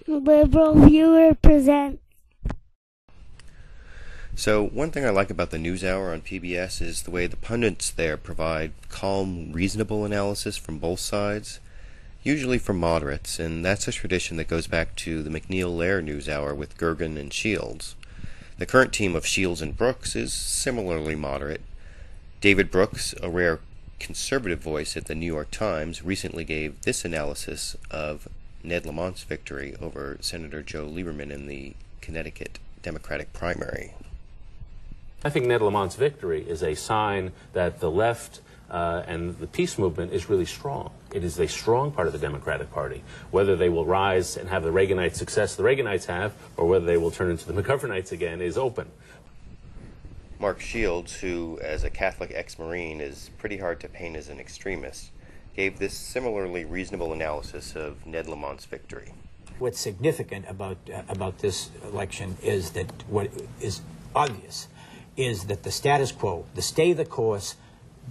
Liberal Viewer presents. So one thing I like about the NewsHour on PBS is the way the pundits there provide calm, reasonable analysis from both sides, usually from moderates, and that's a tradition that goes back to the McNeil-Lehrer NewsHour with Gergen and Shields. The current team of Shields and Brooks is similarly moderate. David Brooks, a rare conservative voice at the New York Times, recently gave this analysis of Ned Lamont's victory over Senator Joe Lieberman in the Connecticut Democratic primary. I think Ned Lamont's victory is a sign that the left and the peace movement is really strong. It is a strong part of the Democratic Party. Whether they will rise and have the Reaganite success the Reaganites have, or whether they will turn into the McGovernites again, is open. Mark Shields, who as a Catholic ex-Marine is pretty hard to paint as an extremist, gave this similarly reasonable analysis of Ned Lamont's victory. What's significant about this election is that what is obvious is that the status quo, the stay the course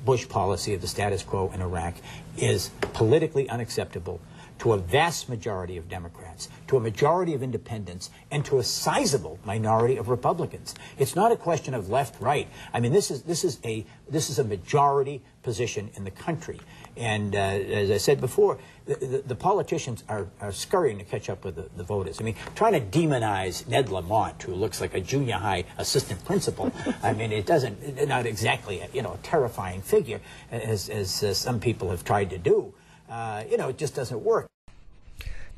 Bush policy of the status quo in Iraq is politically unacceptable to a vast majority of Democrats, to a majority of independents, and to a sizable minority of Republicans. It's not a question of left-right. I mean, this is a majority position in the country. And as I said before, the politicians are scurrying to catch up with the voters. I mean, trying to demonize Ned Lamont, who looks like a junior high assistant principal, I mean, not exactly a terrifying figure, as some people have tried to do. It just doesn't work.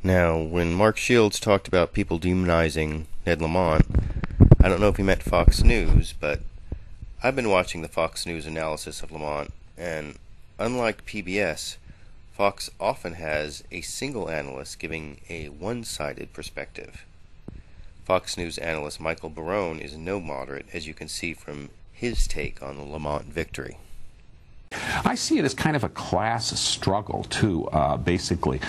Now, when Mark Shields talked about people demonizing Ned Lamont, I don't know if he meant Fox News, but I've been watching the Fox News analysis of Lamont, and unlike PBS, Fox often has a single analyst giving a one-sided perspective. Fox News analyst Michael Barone is no moderate, as you can see from his take on the Lamont victory. I see it as kind of a class struggle, too, basically,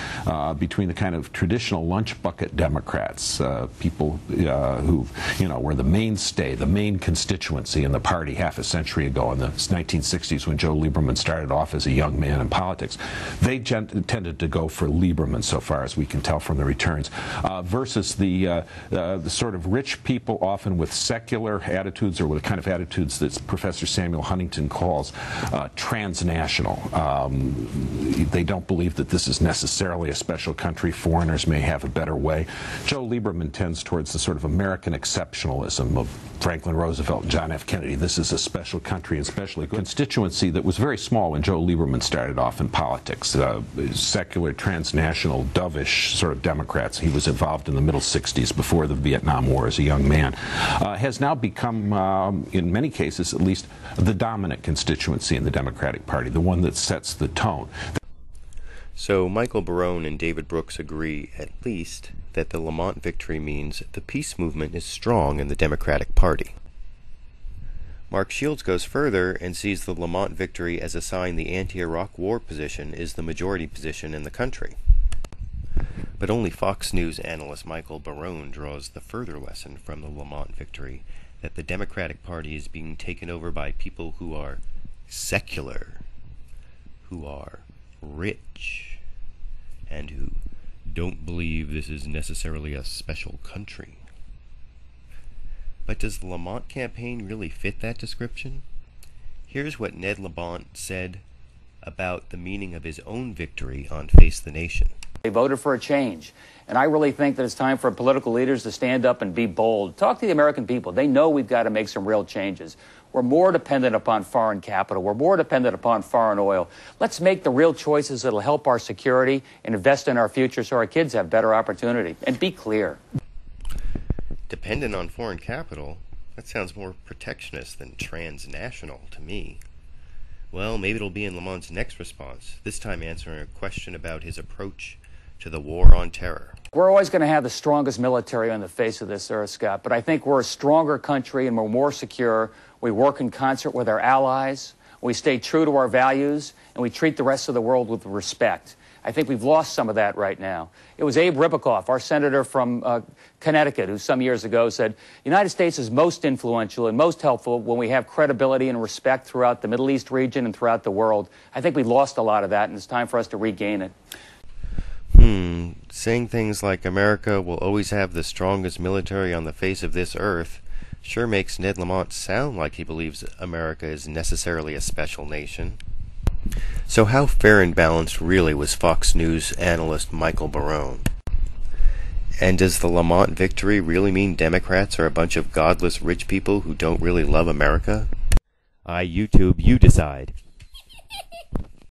between the kind of traditional lunch bucket Democrats, people who, were the mainstay, the main constituency in the party half a century ago in the 1960s when Joe Lieberman started off as a young man in politics. They tended to go for Lieberman, so far as we can tell from the returns, versus the sort of rich people, often with secular attitudes or with the kind of attitudes that Professor Samuel Huntington calls transnational. They don't believe that this is necessarily a special country. Foreigners may have a better way. Joe Lieberman tends towards the sort of American exceptionalism of Franklin Roosevelt and John F. Kennedy. This is a special country and especially a constituency that was very small when Joe Lieberman started off in politics. Secular, transnational, dovish sort of Democrats. He was involved in the middle 60s before the Vietnam War as a young man. Has now become, in many cases at least, the dominant constituency in the Democratic Party, the one that sets the tone. So Michael Barone and David Brooks agree, at least, that the Lamont victory means the peace movement is strong in the Democratic Party. Mark Shields goes further and sees the Lamont victory as a sign the anti-Iraq war position is the majority position in the country. But only Fox News analyst Michael Barone draws the further lesson from the Lamont victory, that the Democratic Party is being taken over by people who are secular, who are rich, and who don't believe this is necessarily a special country. But does the Lamont campaign really fit that description? Here's what Ned Lamont said about the meaning of his own victory on Face the Nation. They voted for a change. And I really think that it's time for political leaders to stand up and be bold. Talk to the American people. They know we've got to make some real changes. We're more dependent upon foreign capital. We're more dependent upon foreign oil. Let's make the real choices that will help our security and invest in our future so our kids have better opportunity. And be clear. Dependent on foreign capital? That sounds more protectionist than transnational to me. Well, maybe it'll be in Lamont's next response, this time answering a question about his approach to the war on terror. We're always going to have the strongest military on the face of this earth, Scott, but I think we're a stronger country and we're more secure. We work in concert with our allies, we stay true to our values, and we treat the rest of the world with respect. I think we've lost some of that right now. It was Abe Ribicoff, our senator from Connecticut, who some years ago said, the United States is most influential and most helpful when we have credibility and respect throughout the Middle East region and throughout the world. I think we lost a lot of that, and it's time for us to regain it. Saying things like America will always have the strongest military on the face of this earth sure makes Ned Lamont sound like he believes America is necessarily a special nation. So how fair and balanced really was Fox News analyst Michael Barone? And does the Lamont victory really mean Democrats are a bunch of godless rich people who don't really love America? YouTube, you decide.